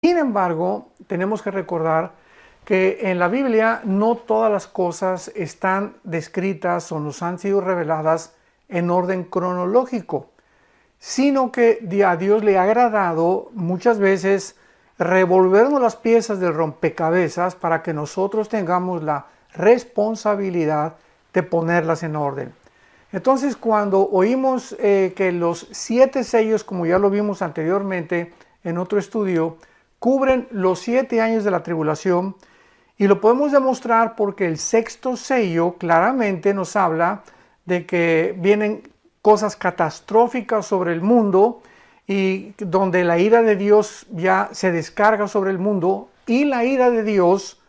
Sin embargo, tenemos que recordar que en la Biblia no todas las cosas están descritas o nos han sido reveladas en orden cronológico, sino que a Dios le ha agradado muchas veces revolvernos las piezas del rompecabezas para que nosotros tengamos la responsabilidad de ponerlas en orden. Entonces, cuando oímos que los 7 sellos, como ya lo vimos anteriormente en otro estudio, cubren los 7 años de la tribulación, y lo podemos demostrar porque el 6º sello claramente nos habla de que vienen cosas catastróficas sobre el mundo y donde la ira de Dios ya se descarga sobre el mundo, y la ira de Dios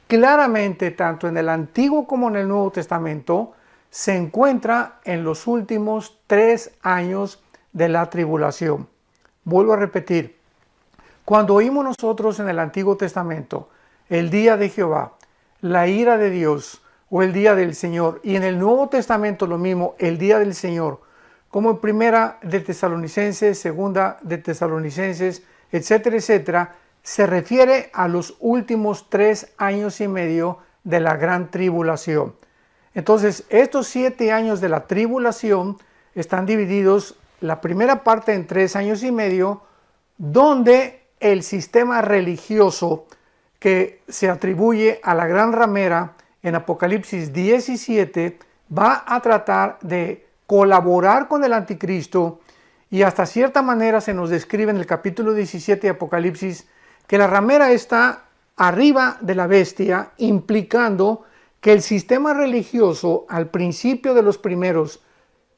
claramente tanto en el Antiguo como en el Nuevo Testamento se encuentra en los últimos 3 años de la tribulación. Vuelvo a repetir, cuando oímos nosotros en el Antiguo Testamento el día de Jehová, la ira de Dios o el día del Señor, y en el Nuevo Testamento lo mismo, el día del Señor, como en Primera de Tesalonicenses, Segunda de Tesalonicenses, etcétera, etcétera, se refiere a los últimos 3 años y medio de la gran tribulación. Entonces, estos 7 años de la tribulación están divididos, la primera parte en 3 años y medio, donde el sistema religioso que se atribuye a la gran ramera en Apocalipsis 17 va a tratar de colaborar con el anticristo, y hasta cierta manera se nos describe en el capítulo 17 de Apocalipsis que la ramera está arriba de la bestia, implicando que el sistema religioso al principio de los primeros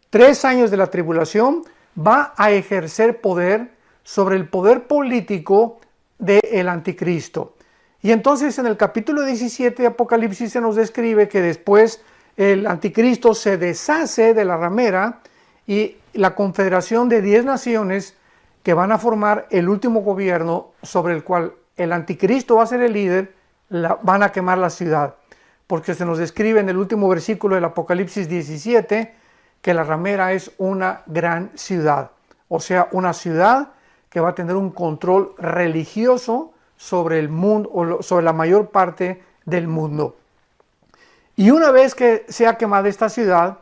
3 años de la tribulación va a ejercer poder sobre el poder político del anticristo. Y entonces en el capítulo 17 de Apocalipsis se nos describe que después el anticristo se deshace de la ramera y la confederación de 10 naciones que van a formar el último gobierno sobre el cual el anticristo va a ser el líder, van a quemar la ciudad. Porque se nos describe en el último versículo del Apocalipsis 17 que la ramera es una gran ciudad. O sea, una ciudad que va a tener un control religioso sobre el mundo, o sobre la mayor parte del mundo. Y una vez que sea quemada esta ciudad,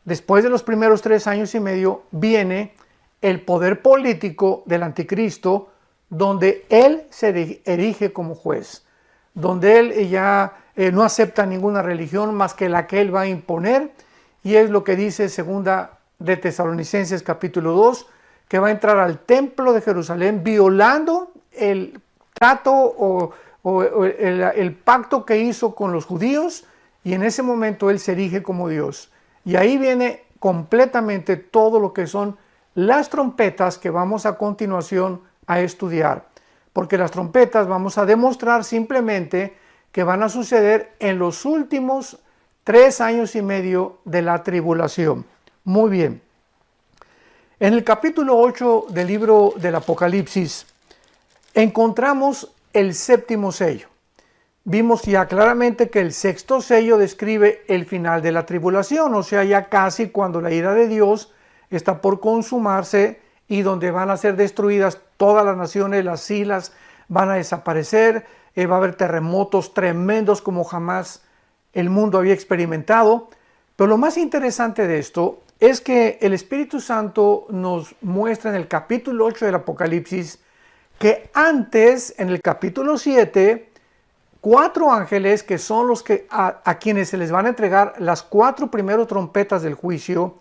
después de los primeros 3 años y medio, viene el poder político del anticristo, donde él se erige como juez, donde él ya no acepta ninguna religión más que la que él va a imponer, y es lo que dice Segunda de Tesalonicenses capítulo 2, que va a entrar al templo de Jerusalén violando el trato o el pacto que hizo con los judíos, y en ese momento él se erige como Dios. Y ahí viene completamente todo lo que son las trompetas que vamos a continuación a estudiar, porque las trompetas vamos a demostrar simplemente que van a suceder en los últimos 3 años y medio de la tribulación. Muy bien. En el capítulo 8 del libro del Apocalipsis encontramos el 7º sello. Vimos ya claramente que el 6º sello describe el final de la tribulación, o sea, ya casi cuando la ira de Dios está por consumarse y donde van a ser destruidas todas las naciones, las islas van a desaparecer, va a haber terremotos tremendos como jamás el mundo había experimentado. Pero lo más interesante de esto es que el Espíritu Santo nos muestra en el capítulo 8 del Apocalipsis que antes, en el capítulo 7, 4 ángeles, que son los que a quienes se les van a entregar las 4 primeras trompetas del juicio,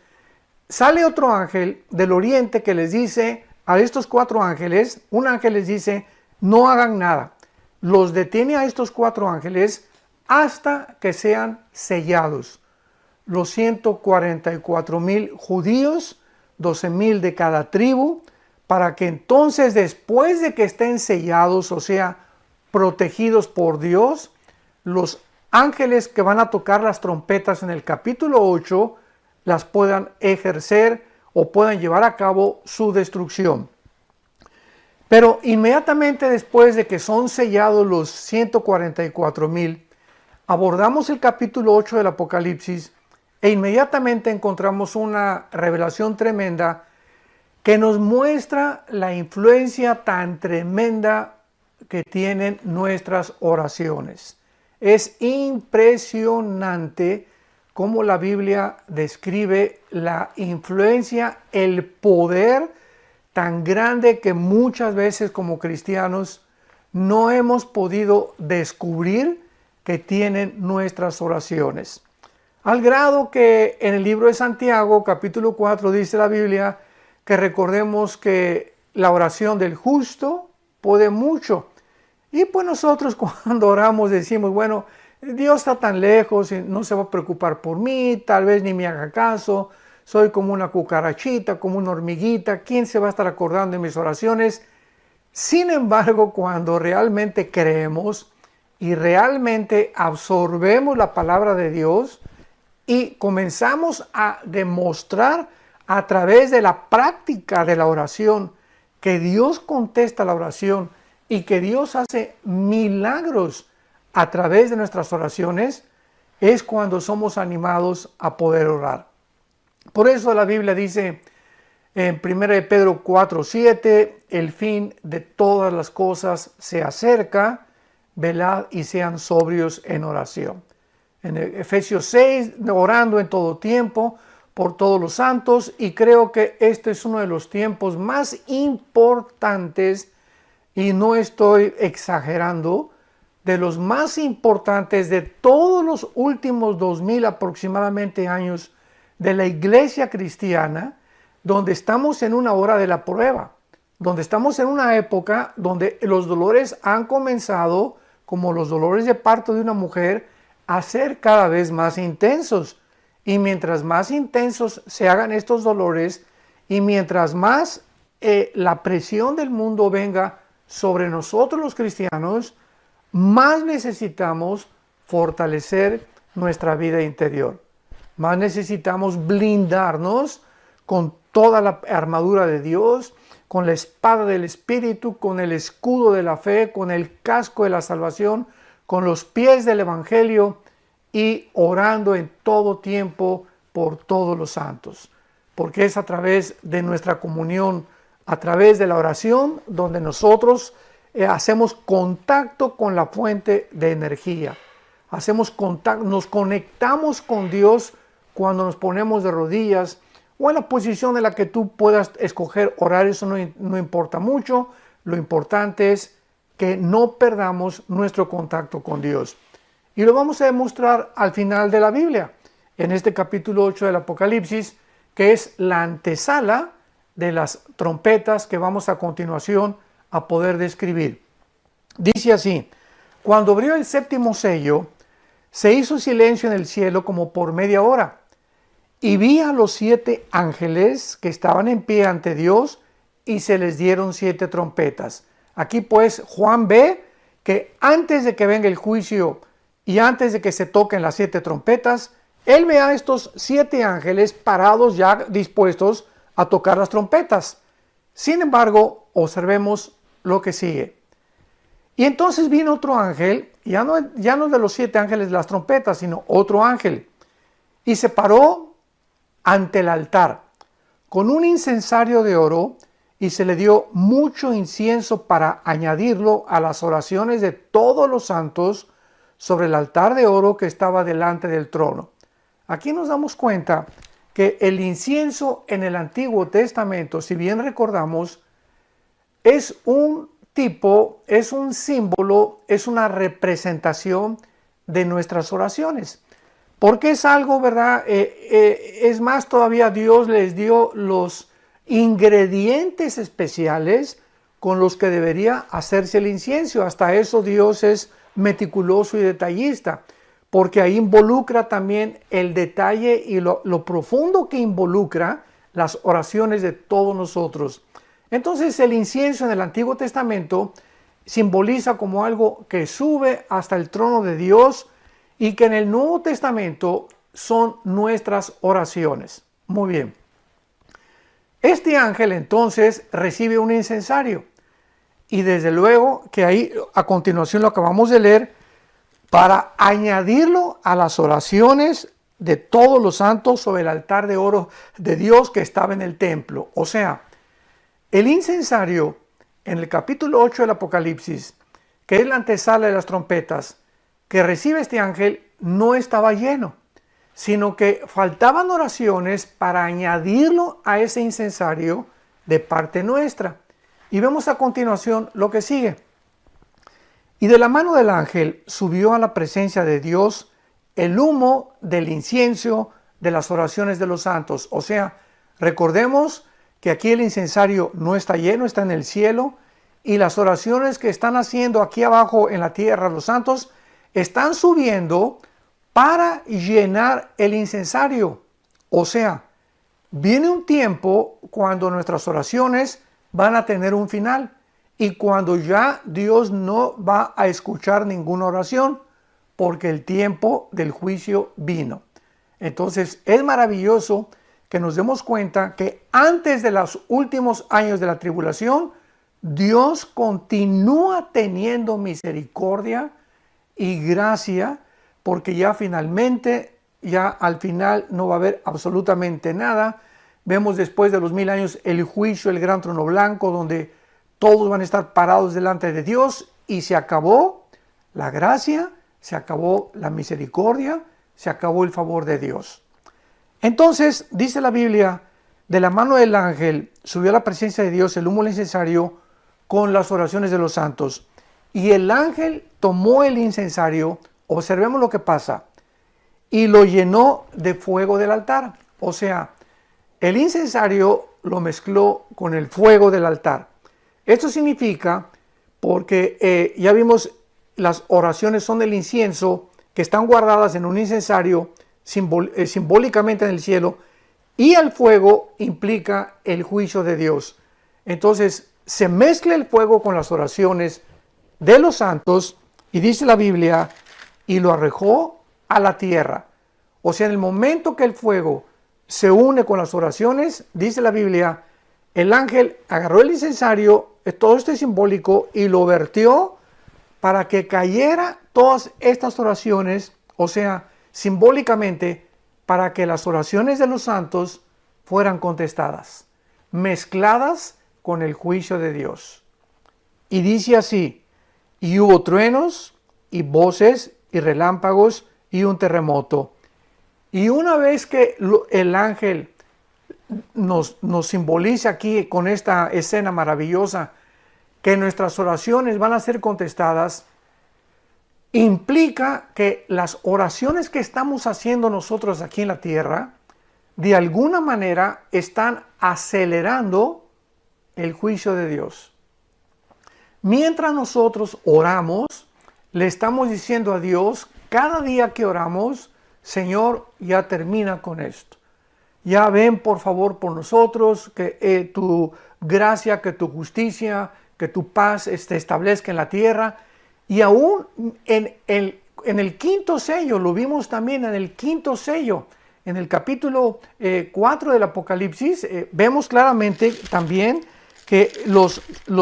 sale otro ángel del oriente que les dice a estos 4 ángeles, un ángel les dice, no hagan nada. Los detiene a estos 4 ángeles hasta que sean sellados. Los 144,000 judíos, 12,000 de cada tribu, para que entonces después de que estén sellados, o sea, protegidos por Dios, los ángeles que van a tocar las trompetas en el capítulo 8 las puedan ejercer o puedan llevar a cabo su destrucción. Pero inmediatamente después de que son sellados los 144,000, abordamos el capítulo 8 del Apocalipsis e inmediatamente encontramos una revelación tremenda que nos muestra la influencia tan tremenda que tienen nuestras oraciones. Es impresionante cómo la Biblia describe la influencia, el poder tan grande que muchas veces como cristianos no hemos podido descubrir que tienen nuestras oraciones. Al grado que en el libro de Santiago, capítulo 4, dice la Biblia que recordemos que la oración del justo puede mucho. Y pues nosotros cuando oramos decimos, bueno, Dios está tan lejos y no se va a preocupar por mí, tal vez ni me haga caso, soy como una cucarachita, como una hormiguita, ¿quién se va a estar acordando de mis oraciones? Sin embargo, cuando realmente creemos y realmente absorbemos la palabra de Dios y comenzamos a demostrar a través de la práctica de la oración que Dios contesta la oración y que Dios hace milagros a través de nuestras oraciones, es cuando somos animados a poder orar. Por eso la Biblia dice en 1 Pedro 4:7, el fin de todas las cosas se acerca, velad y sean sobrios en oración. En Efesios 6, orando en todo tiempo por todos los santos, y creo que este es uno de los tiempos más importantes, y no estoy exagerando, de los más importantes de todos los últimos 2000 aproximadamente años de la iglesia cristiana, donde estamos en una hora de la prueba, donde estamos en una época donde los dolores han comenzado, como los dolores de parto de una mujer, a ser cada vez más intensos. Y mientras más intensos se hagan estos dolores, y mientras más la presión del mundo venga sobre nosotros los cristianos, más necesitamos fortalecer nuestra vida interior. Más necesitamos blindarnos con toda la armadura de Dios, con la espada del Espíritu, con el escudo de la fe, con el casco de la salvación, con los pies del Evangelio y orando en todo tiempo por todos los santos. Porque es a través de nuestra comunión, a través de la oración, donde nosotros hacemos contacto con la fuente de energía. Hacemos contacto, nos conectamos con Dios cuando nos ponemos de rodillas o en la posición en la que tú puedas escoger orar. Eso no importa mucho. Lo importante es que no perdamos nuestro contacto con Dios. Y lo vamos a demostrar al final de la Biblia, en este capítulo 8 del Apocalipsis, que es la antesala de las trompetas que vamos a continuación a poder describir. Dice así: cuando abrió el séptimo sello, se hizo silencio en el cielo como por media hora, y vi a los 7 ángeles que estaban en pie ante Dios, y se les dieron 7 trompetas. Aquí pues Juan ve que antes de que venga el juicio y antes de que se toquen las 7 trompetas, él ve a estos 7 ángeles parados ya dispuestos a tocar las trompetas. Sin embargo, observemos lo que sigue. Y entonces vino otro ángel, ya no de los 7 ángeles de las trompetas, sino otro ángel, y se paró ante el altar con un incensario de oro, y se le dio mucho incienso para añadirlo a las oraciones de todos los santos sobre el altar de oro que estaba delante del trono. Aquí nos damos cuenta que el incienso en el Antiguo Testamento, si bien recordamos, es un tipo, es un símbolo, es una representación de nuestras oraciones. Porque es algo, ¿verdad? Es más, todavía Dios les dio los ingredientes especiales con los que debería hacerse el incienso. Hasta eso Dios es meticuloso y detallista, porque ahí involucra también el detalle y lo profundo que involucra las oraciones de todos nosotros. Entonces el incienso en el Antiguo Testamento simboliza como algo que sube hasta el trono de Dios, y que en el Nuevo Testamento son nuestras oraciones. Muy bien. Este ángel entonces recibe un incensario, y desde luego que ahí a continuación lo acabamos de leer, para añadirlo a las oraciones de todos los santos sobre el altar de oro de Dios que estaba en el templo. O sea, el incensario en el capítulo 8 del Apocalipsis que es la antesala de las trompetas, que recibe este ángel, no estaba lleno, sino que faltaban oraciones para añadirlo a ese incensario de parte nuestra. Y vemos a continuación lo que sigue. Y de la mano del ángel subió a la presencia de Dios el humo del incienso de las oraciones de los santos. O sea, recordemos que aquí el incensario no está lleno, está en el cielo, y las oraciones que están haciendo aquí abajo en la tierra los santos están subiendo para llenar el incensario. O sea, viene un tiempo cuando nuestras oraciones van a tener un final y cuando ya Dios no va a escuchar ninguna oración porque el tiempo del juicio vino. Entonces es maravilloso que nos demos cuenta que antes de los últimos años de la tribulación, Dios continúa teniendo misericordia y gracia, porque ya finalmente, ya al final no va a haber absolutamente nada. Vemos después de los 1000 años el juicio, el gran trono blanco, donde todos van a estar parados delante de Dios y se acabó la gracia, se acabó la misericordia, se acabó el favor de Dios. Entonces, dice la Biblia, de la mano del ángel subió a la presencia de Dios el humo del incensario con las oraciones de los santos. Y el ángel tomó el incensario, observemos lo que pasa, y lo llenó de fuego del altar. O sea, el incensario lo mezcló con el fuego del altar. Esto significa, porque ya vimos, las oraciones son del incienso que están guardadas en un incensario simbólicamente en el cielo, y el fuego implica el juicio de Dios. Entonces se mezcla el fuego con las oraciones de los santos y dice la Biblia, y lo arrojó a la tierra. O sea, en el momento que el fuego se une con las oraciones, dice la Biblia, el ángel agarró el incensario, todo esto es simbólico, y lo vertió para que cayera todas estas oraciones, o sea, simbólicamente, para que las oraciones de los santos fueran contestadas, mezcladas con el juicio de Dios. Y dice así, y hubo truenos, y voces, y relámpagos, y un terremoto. Y una vez que el ángel nos simboliza aquí con esta escena maravillosa, que nuestras oraciones van a ser contestadas, implica que las oraciones que estamos haciendo nosotros aquí en la tierra, de alguna manera están acelerando el juicio de Dios. Mientras nosotros oramos, le estamos diciendo a Dios, cada día que oramos, Señor, ya termina con esto. Ya ven por favor por nosotros, que tu gracia, que tu justicia, que tu paz se establezca en la tierra. Y aún en el quinto sello, lo vimos también en el quinto sello, en el capítulo 4 del Apocalipsis, vemos claramente también que los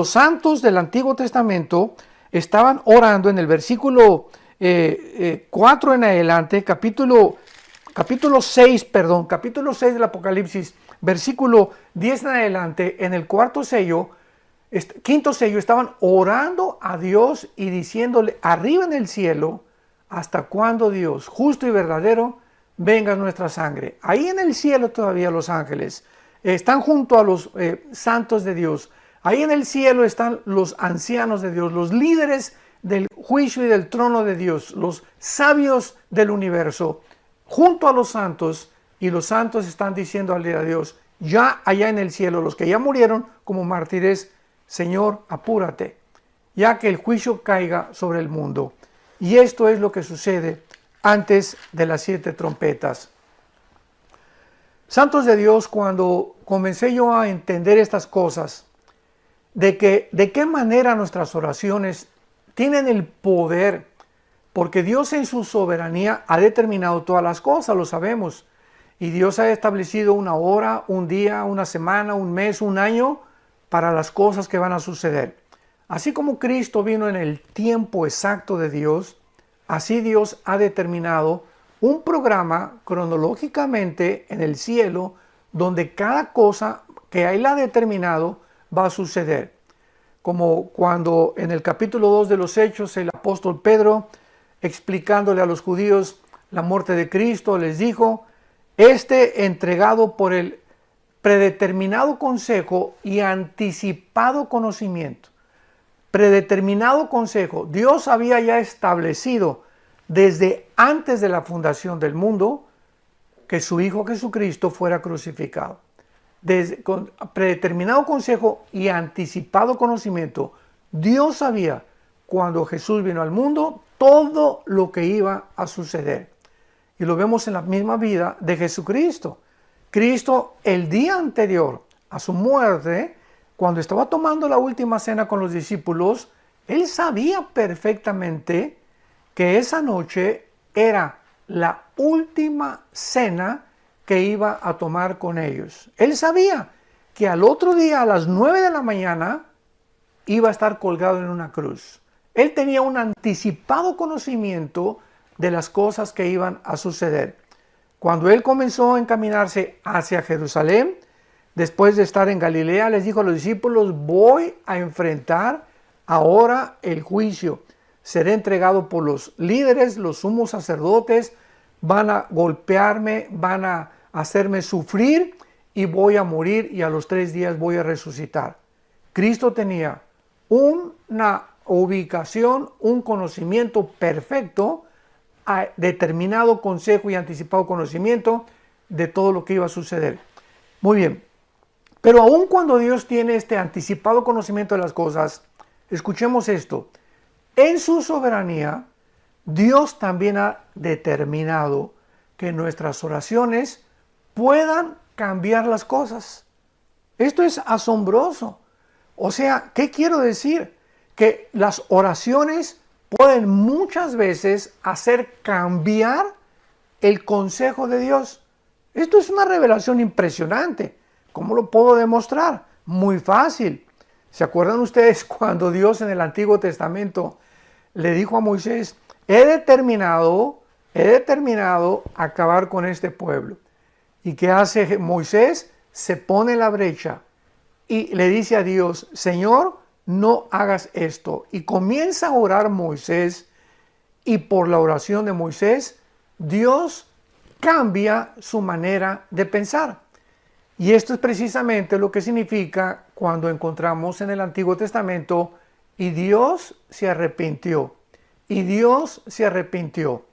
santos del Antiguo Testamento estaban orando en el versículo 4 en adelante, capítulo 6 del Apocalipsis, versículo 10 en adelante, en el quinto sello, estaban orando a Dios y diciéndole arriba en el cielo, hasta cuándo Dios, justo y verdadero, venga nuestra sangre. Ahí en el cielo todavía los ángeles están junto a los santos de Dios. Ahí en el cielo están los ancianos de Dios, los líderes del juicio y del trono de Dios, los sabios del universo, junto a los santos, y los santos están diciéndole a Dios, ya allá en el cielo, los que ya murieron como mártires, Señor, apúrate, ya que el juicio caiga sobre el mundo. Y esto es lo que sucede antes de las 7 trompetas. Santos de Dios, cuando comencé yo a entender estas cosas, de qué manera nuestras oraciones tienen el poder, porque Dios en su soberanía ha determinado todas las cosas, lo sabemos, y Dios ha establecido una hora, un día, una semana, un mes, un año, para las cosas que van a suceder. Así como Cristo vino en el tiempo exacto de Dios, así Dios ha determinado un programa cronológicamente en el cielo donde cada cosa que Él ha determinado va a suceder. como cuando en el capítulo 2 de los Hechos el apóstol Pedro, explicándole a los judíos la muerte de Cristo, les dijo, entregado por el predeterminado consejo y anticipado conocimiento. Predeterminado consejo. Dios había ya establecido desde antes de la fundación del mundo que su Hijo Jesucristo fuera crucificado. Con predeterminado consejo y anticipado conocimiento, Dios sabía cuando Jesús vino al mundo todo lo que iba a suceder. Y lo vemos en la misma vida de Jesucristo. Cristo, el día anterior a su muerte, cuando estaba tomando la última cena con los discípulos, él sabía perfectamente que esa noche era la última cena que iba a tomar con ellos. Él sabía que al otro día, a las 9 de la mañana, iba a estar colgado en una cruz. Él tenía un anticipado conocimiento de las cosas que iban a suceder. Cuando él comenzó a encaminarse hacia Jerusalén, después de estar en Galilea, les dijo a los discípulos, voy a enfrentar ahora el juicio. Seré entregado por los líderes, los sumos sacerdotes, van a golpearme, van a hacerme sufrir y voy a morir y a los 3 días voy a resucitar. Cristo tenía una ubicación, un conocimiento perfecto, determinado consejo y anticipado conocimiento de todo lo que iba a suceder. Muy bien, pero aun cuando Dios tiene este anticipado conocimiento de las cosas, escuchemos esto, en su soberanía, Dios también ha determinado que nuestras oraciones puedan cambiar las cosas. Esto es asombroso. O sea, ¿qué quiero decir? Que las oraciones pueden muchas veces hacer cambiar el consejo de Dios. Esto es una revelación impresionante. ¿Cómo lo puedo demostrar? Muy fácil. ¿Se acuerdan ustedes cuando Dios en el Antiguo Testamento le dijo a Moisés, he determinado acabar con este pueblo? ¿Y qué hace Moisés? Se pone en la brecha y le dice a Dios, Señor, no hagas esto. Y comienza a orar Moisés y por la oración de Moisés, Dios cambia su manera de pensar. Y esto es precisamente lo que significa cuando encontramos en el Antiguo Testamento y Dios se arrepintió. Y Dios se arrepintió.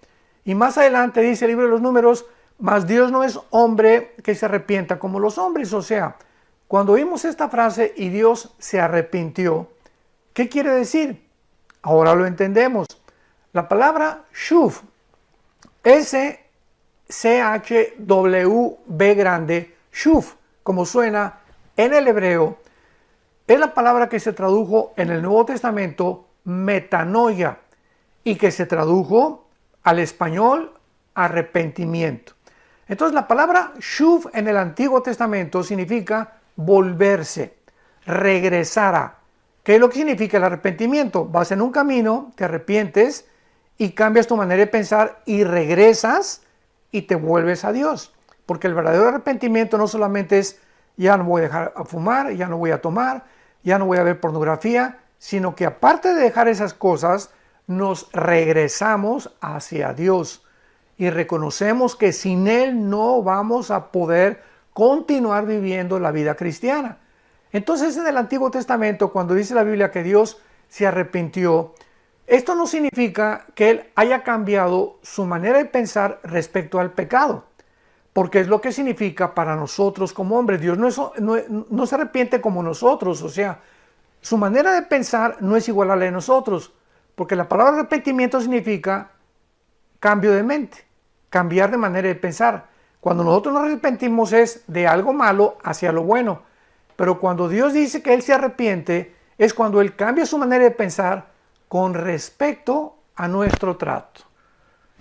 Y más adelante dice el libro de los Números, mas Dios no es hombre que se arrepienta como los hombres. O sea, cuando oímos esta frase y Dios se arrepintió, ¿qué quiere decir? Ahora lo entendemos. La palabra shuv, S-C-H-W-B grande, shuv, como suena en el hebreo, es la palabra que se tradujo en el Nuevo Testamento metanoia y que se tradujo al español arrepentimiento. Entonces la palabra shuv en el Antiguo Testamento significa volverse, regresar a. ¿Qué es lo que significa el arrepentimiento? Vas en un camino, te arrepientes y cambias tu manera de pensar y regresas y te vuelves a Dios. Porque el verdadero arrepentimiento no solamente es ya no voy a dejar a fumar, ya no voy a tomar, ya no voy a ver pornografía, sino que aparte de dejar esas cosas, nos regresamos hacia Dios y reconocemos que sin Él no vamos a poder continuar viviendo la vida cristiana. Entonces en el Antiguo Testamento, cuando dice la Biblia que Dios se arrepintió, esto no significa que Él haya cambiado su manera de pensar respecto al pecado, porque es lo que significa para nosotros como hombres. Dios no se arrepiente como nosotros, o sea, su manera de pensar no es igual a la de nosotros, porque la palabra arrepentimiento significa cambio de mente, cambiar de manera de pensar. Cuando nosotros nos arrepentimos es de algo malo hacia lo bueno, pero cuando Dios dice que Él se arrepiente, es cuando Él cambia su manera de pensar con respecto a nuestro trato.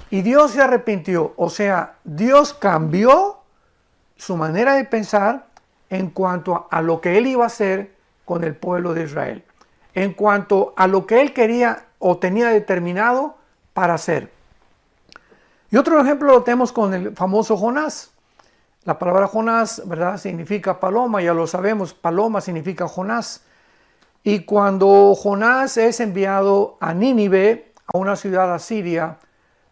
Y Dios se arrepintió, o sea, Dios cambió su manera de pensar en cuanto a lo que Él iba a hacer con el pueblo de Israel, en cuanto a lo que Él quería o tenía determinado para hacer. Y otro ejemplo lo tenemos con el famoso Jonás. La palabra Jonás, ¿verdad?, significa paloma, ya lo sabemos, paloma significa Jonás. Y cuando Jonás es enviado a Nínive, a una ciudad asiria,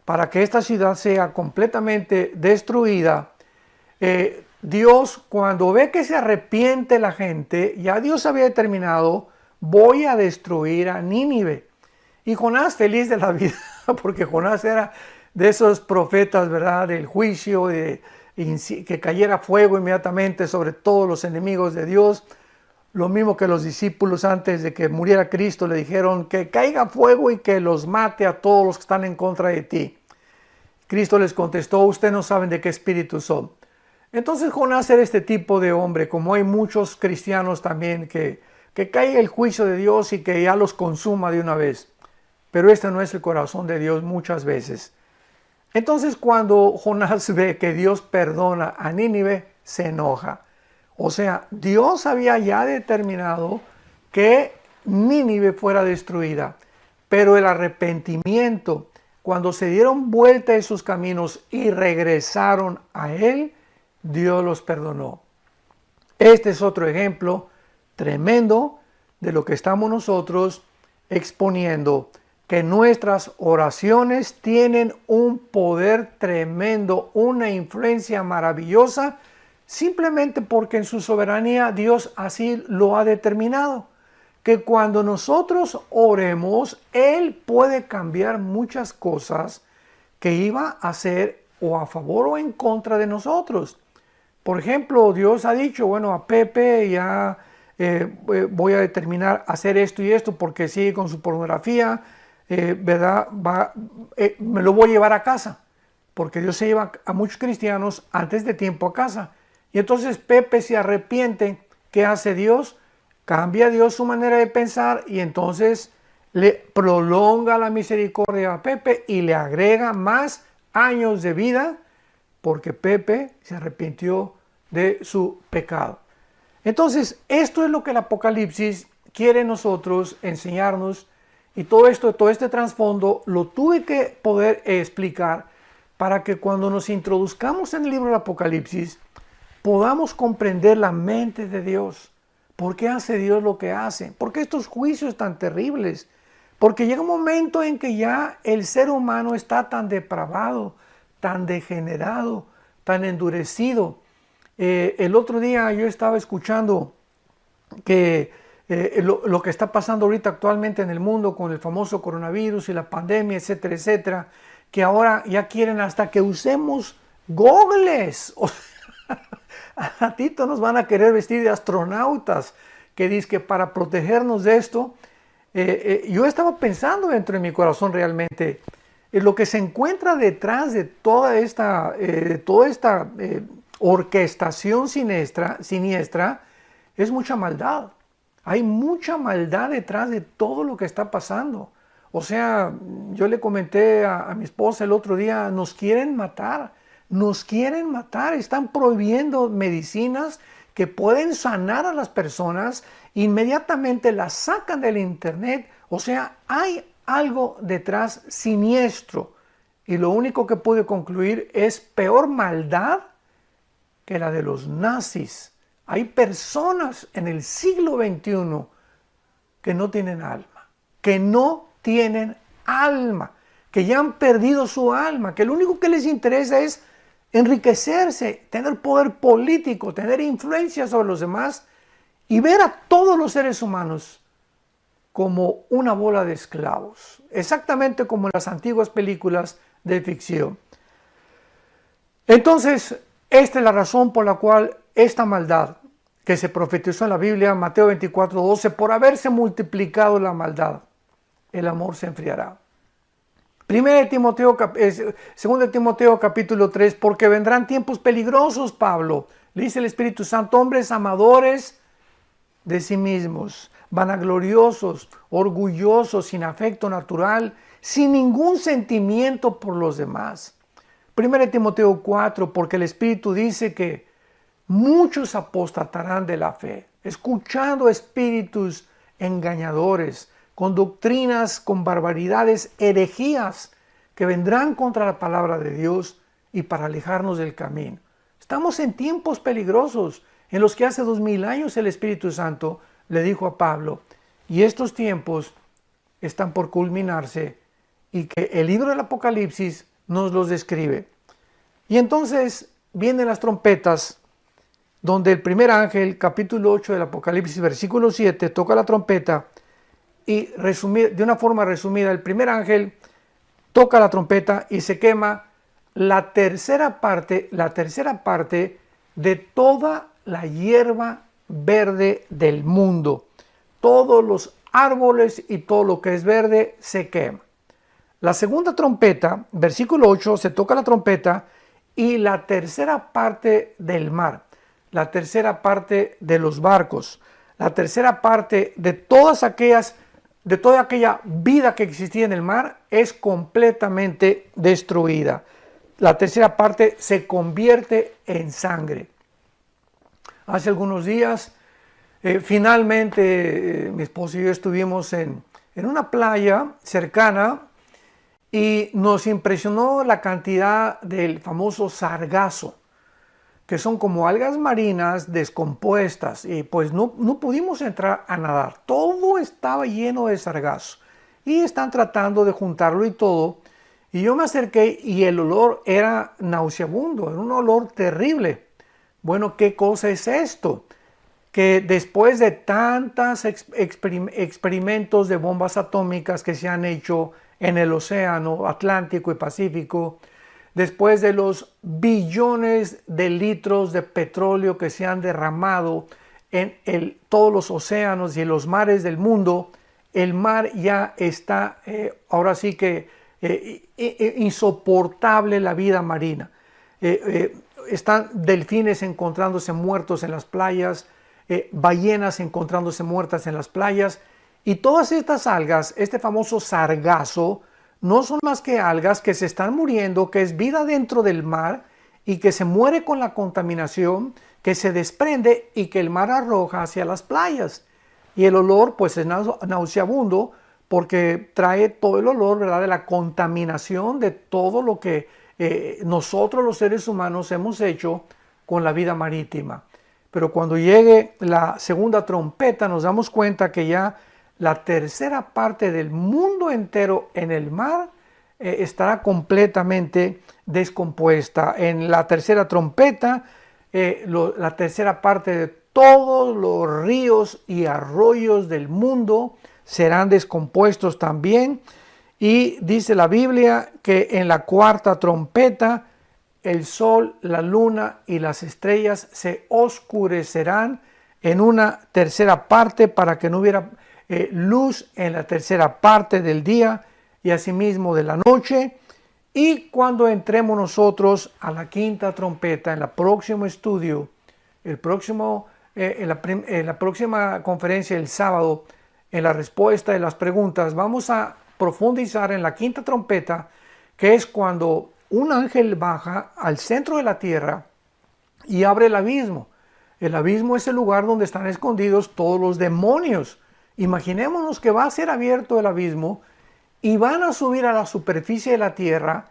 para que esta ciudad sea completamente destruida, Dios, cuando ve que se arrepiente la gente, ya Dios había determinado, voy a destruir a Nínive. Y Jonás feliz de la vida, porque Jonás era de esos profetas, ¿verdad?, del juicio, que cayera fuego inmediatamente sobre todos los enemigos de Dios. Lo mismo que los discípulos antes de que muriera Cristo le dijeron que caiga fuego y que los mate a todos los que están en contra de ti. Cristo les contestó, ustedes no saben de qué espíritu son. Entonces Jonás era este tipo de hombre, como hay muchos cristianos también, que caiga el juicio de Dios y que ya los consuma de una vez. Pero este no es el corazón de Dios muchas veces. Entonces cuando Jonás ve que Dios perdona a Nínive, se enoja. O sea, Dios había ya determinado que Nínive fuera destruida, pero el arrepentimiento, cuando se dieron vuelta de sus caminos y regresaron a Él, Dios los perdonó. Este es otro ejemplo tremendo de lo que estamos nosotros exponiendo, que nuestras oraciones tienen un poder tremendo, una influencia maravillosa, simplemente porque en su soberanía Dios así lo ha determinado. Que cuando nosotros oremos, Él puede cambiar muchas cosas que iba a hacer o a favor o en contra de nosotros. Por ejemplo, Dios ha dicho, bueno, a Pepe ya voy a determinar hacer esto y esto porque sigue con su pornografía, ¿verdad? Me lo voy a llevar a casa, porque Dios se lleva a muchos cristianos antes de tiempo a casa. Y entonces Pepe se arrepiente. ¿Qué hace Dios? Cambia Dios su manera de pensar y entonces le prolonga la misericordia a Pepe y le agrega más años de vida porque Pepe se arrepintió de su pecado. Entonces, esto es lo que el Apocalipsis quiere nosotros enseñarnos y todo este trasfondo lo tuve que poder explicar para que cuando nos introduzcamos en el libro del Apocalipsis podamos comprender la mente de Dios. ¿Por qué hace Dios lo que hace? ¿Por qué estos juicios tan terribles? Porque llega un momento en que ya el ser humano está tan depravado, tan degenerado, tan endurecido. El otro día yo estaba escuchando que lo que está pasando ahorita actualmente en el mundo con el famoso coronavirus y la pandemia, etcétera, etcétera, que ahora ya quieren hasta que usemos gogles. O sea, a ratito nos van a querer vestir de astronautas, que dice que para protegernos de esto. Yo estaba pensando dentro de mi corazón realmente, lo que se encuentra detrás de toda esta orquestación siniestra es mucha maldad. Hay mucha maldad detrás de todo lo que está pasando. O sea, yo le comenté a mi esposa el otro día, nos quieren matar, están prohibiendo medicinas que pueden sanar a las personas, inmediatamente las sacan del internet. O sea, hay algo detrás siniestro y lo único que pude concluir es peor maldad que la de los nazis. Hay personas en el siglo XXI que no tienen alma, que ya han perdido su alma, que lo único que les interesa es enriquecerse, tener poder político, tener influencia sobre los demás y ver a todos los seres humanos como una bola de esclavos, exactamente como en las antiguas películas de ficción. Entonces, esta es la razón por la cual esta maldad que se profetizó en la Biblia, Mateo 24:12, por haberse multiplicado la maldad, el amor se enfriará. 2 Timoteo capítulo 3, porque vendrán tiempos peligrosos, Pablo, le dice el Espíritu Santo, hombres amadores de sí mismos, vanagloriosos, orgullosos, sin afecto natural, sin ningún sentimiento por los demás. 1 Timoteo 4, porque el Espíritu dice que muchos apostatarán de la fe, escuchando espíritus engañadores, con doctrinas, con barbaridades, herejías que vendrán contra la palabra de Dios y para alejarnos del camino. Estamos en tiempos peligrosos en los que hace 2000 años el Espíritu Santo le dijo a Pablo y estos tiempos están por culminarse y que el libro del Apocalipsis nos los describe. Y entonces vienen las trompetas, donde el primer ángel, capítulo 8 del Apocalipsis, versículo 7, toca la trompeta y de una forma resumida, el primer ángel toca la trompeta y se quema la tercera parte de toda la hierba verde del mundo. Todos los árboles y todo lo que es verde se quema. La segunda trompeta, versículo 8, se toca la trompeta y la tercera parte del mar, la tercera parte de los barcos, la tercera parte de toda aquella vida que existía en el mar es completamente destruida. La tercera parte se convierte en sangre. Hace algunos días, finalmente, mi esposo y yo estuvimos en una playa cercana y nos impresionó la cantidad del famoso sargazo, que son como algas marinas descompuestas, y pues no pudimos entrar a nadar. Todo estaba lleno de sargazo y están tratando de juntarlo y todo. Y yo me acerqué y el olor era nauseabundo, era un olor terrible. Bueno, ¿qué cosa es esto? Que después de tantos experimentos de bombas atómicas que se han hecho en el océano Atlántico y Pacífico, después de los billones de litros de petróleo que se han derramado en todos los océanos y en los mares del mundo, el mar ya está ahora sí que insoportable la vida marina. Están delfines encontrándose muertos en las playas, ballenas encontrándose muertas en las playas, y todas estas algas, este famoso sargazo, no son más que algas que se están muriendo, que es vida dentro del mar y que se muere con la contaminación, que se desprende y que el mar arroja hacia las playas. Y el olor pues es nauseabundo porque trae todo el olor, ¿verdad?, de la contaminación de todo lo que nosotros los seres humanos hemos hecho con la vida marítima. Pero cuando llegue la segunda trompeta nos damos cuenta que ya la tercera parte del mundo entero en el mar estará completamente descompuesta. En la tercera trompeta, la tercera parte de todos los ríos y arroyos del mundo serán descompuestos también. Y dice la Biblia que en la cuarta trompeta el sol, la luna y las estrellas se oscurecerán en una tercera parte para que no hubiera luz en la tercera parte del día y asimismo de la noche. Y cuando entremos nosotros a la quinta trompeta, en el próximo estudio, en la próxima conferencia el sábado, en la respuesta de las preguntas, vamos a profundizar en la quinta trompeta, que es cuando un ángel baja al centro de la tierra y abre el abismo. El abismo es el lugar donde están escondidos todos los demonios. Imaginémonos que va a ser abierto el abismo y van a subir a la superficie de la tierra,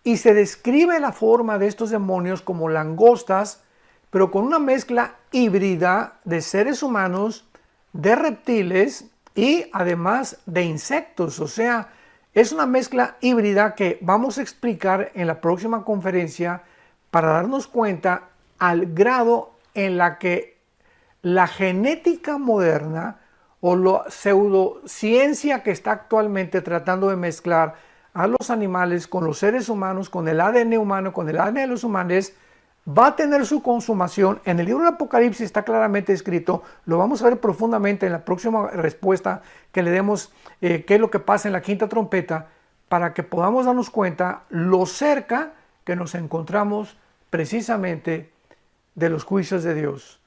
y se describe la forma de estos demonios como langostas, pero con una mezcla híbrida de seres humanos, de reptiles y además de insectos. O sea, es una mezcla híbrida que vamos a explicar en la próxima conferencia para darnos cuenta al grado en la que la genética moderna o la pseudociencia que está actualmente tratando de mezclar a los animales con los seres humanos, con el ADN humano, con el ADN de los humanos, va a tener su consumación. En el libro del Apocalipsis está claramente escrito, lo vamos a ver profundamente en la próxima respuesta que le demos, qué es lo que pasa en la quinta trompeta, para que podamos darnos cuenta lo cerca que nos encontramos precisamente de los juicios de Dios,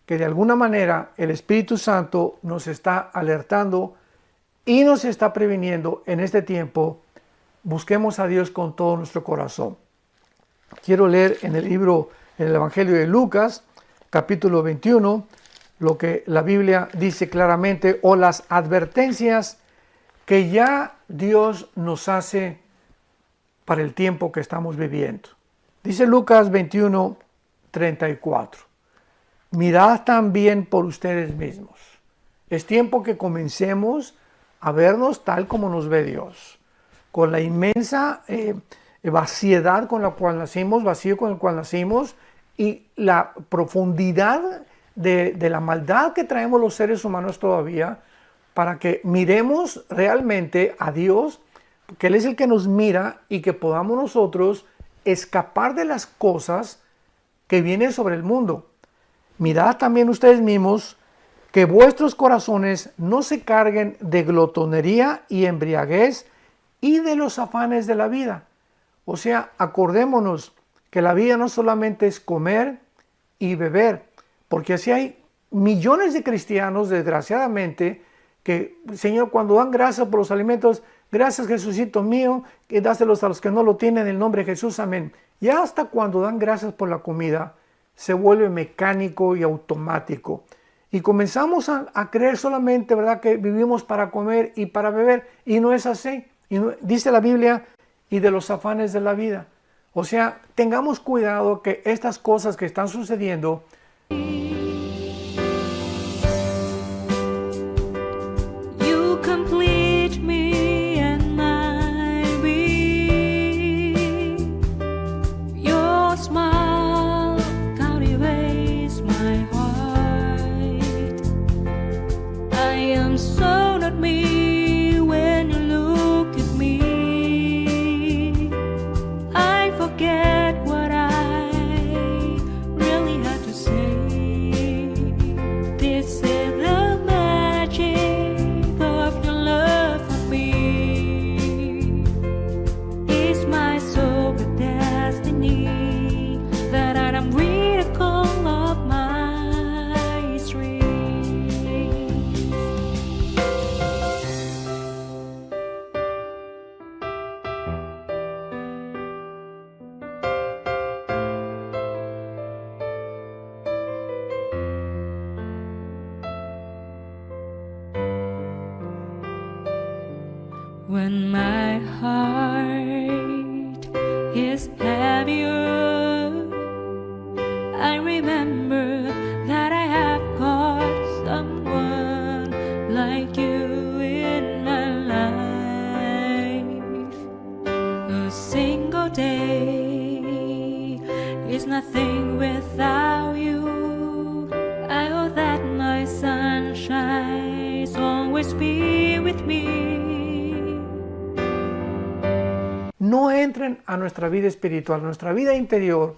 que de alguna manera el Espíritu Santo nos está alertando y nos está previniendo en este tiempo. Busquemos a Dios con todo nuestro corazón. Quiero leer en el Evangelio de Lucas, capítulo 21, lo que la Biblia dice claramente, o las advertencias que ya Dios nos hace para el tiempo que estamos viviendo. Dice Lucas 21, 34. Mirad también por ustedes mismos, Es tiempo que comencemos a vernos tal como nos ve Dios, con la inmensa vaciedad con la cual nacimos, vacío con el cual nacimos, y la profundidad de la maldad que traemos los seres humanos todavía, para que miremos realmente a Dios, que Él es el que nos mira, y que podamos nosotros escapar de las cosas que vienen sobre el mundo. Mirad también ustedes mismos que vuestros corazones no se carguen de glotonería y embriaguez y de los afanes de la vida. O sea, acordémonos que la vida no solamente es comer y beber, porque así hay millones de cristianos, desgraciadamente, que, Señor, cuando dan gracias por los alimentos, gracias Jesucito mío, que dáselos a los que no lo tienen, en el nombre de Jesús, amén. Y hasta cuando dan gracias por la comida, se vuelve mecánico y automático. Y comenzamos a creer solamente, ¿verdad?, que vivimos para comer y para beber, y no es así. Dice la Biblia, y de los afanes de la vida. O sea, tengamos cuidado que estas cosas que están sucediendo when my heart is heavier, I remember that I have got someone like you in my life. A single day is nothing without you. I hope that my sunshine always be with me. No entren a nuestra vida espiritual, a nuestra vida interior,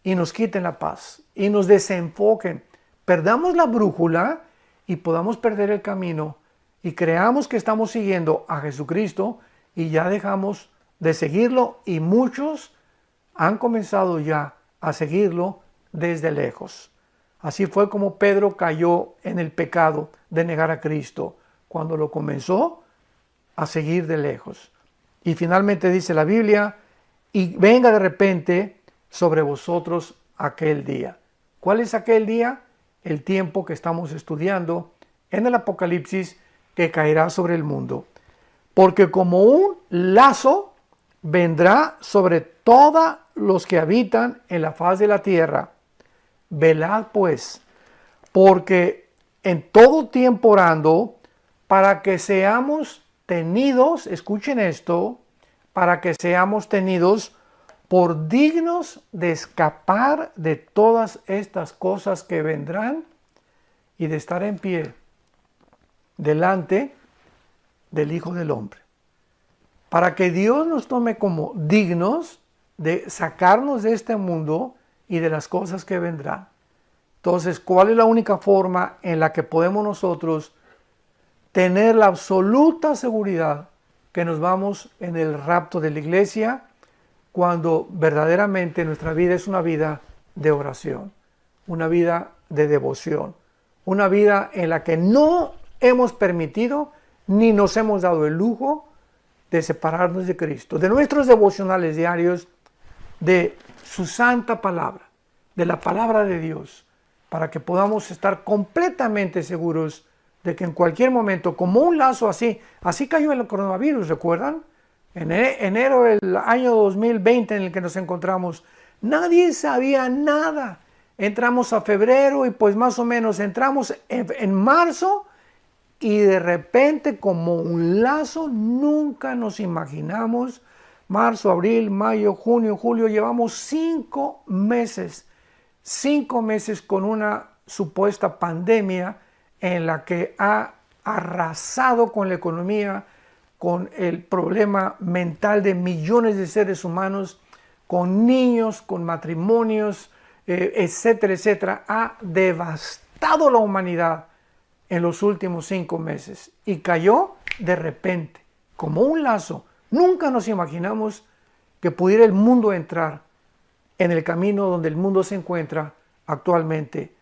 y nos quiten la paz, y nos desenfoquen. Perdamos la brújula y podamos perder el camino, y creamos que estamos siguiendo a Jesucristo, y ya dejamos de seguirlo, y muchos han comenzado ya a seguirlo desde lejos. Así fue como Pedro cayó en el pecado de negar a Cristo, cuando lo comenzó a seguir de lejos. Y finalmente dice la Biblia, y venga de repente sobre vosotros aquel día. ¿Cuál es aquel día? El tiempo que estamos estudiando en el Apocalipsis, que caerá sobre el mundo. Porque como un lazo vendrá sobre todos los que habitan en la faz de la tierra. Velad pues, porque en todo tiempo orando, para que seamos tenidos, escuchen esto, para que seamos tenidos por dignos de escapar de todas estas cosas que vendrán y de estar en pie delante del Hijo del Hombre. Para que Dios nos tome como dignos de sacarnos de este mundo y de las cosas que vendrán. Entonces, ¿cuál es la única forma en la que podemos nosotros tener la absoluta seguridad que nos vamos en el rapto de la iglesia, cuando verdaderamente nuestra vida es una vida de oración, una vida de devoción, una vida en la que no hemos permitido ni nos hemos dado el lujo de separarnos de Cristo, de nuestros devocionales diarios, de su santa palabra, de la palabra de Dios, para que podamos estar completamente seguros de que en cualquier momento, como un lazo así cayó el coronavirus, ¿recuerdan? En enero del año 2020 en el que nos encontramos, nadie sabía nada. Entramos a febrero y pues más o menos entramos en marzo y de repente, como un lazo, nunca nos imaginamos. Marzo, abril, mayo, junio, julio, llevamos 5 meses. 5 meses con una supuesta pandemia en la que ha arrasado con la economía, con el problema mental de millones de seres humanos, con niños, con matrimonios, etcétera, etcétera. Ha devastado la humanidad en los últimos 5 meses y cayó de repente, como un lazo. Nunca nos imaginamos que pudiera el mundo entrar en el camino donde el mundo se encuentra actualmente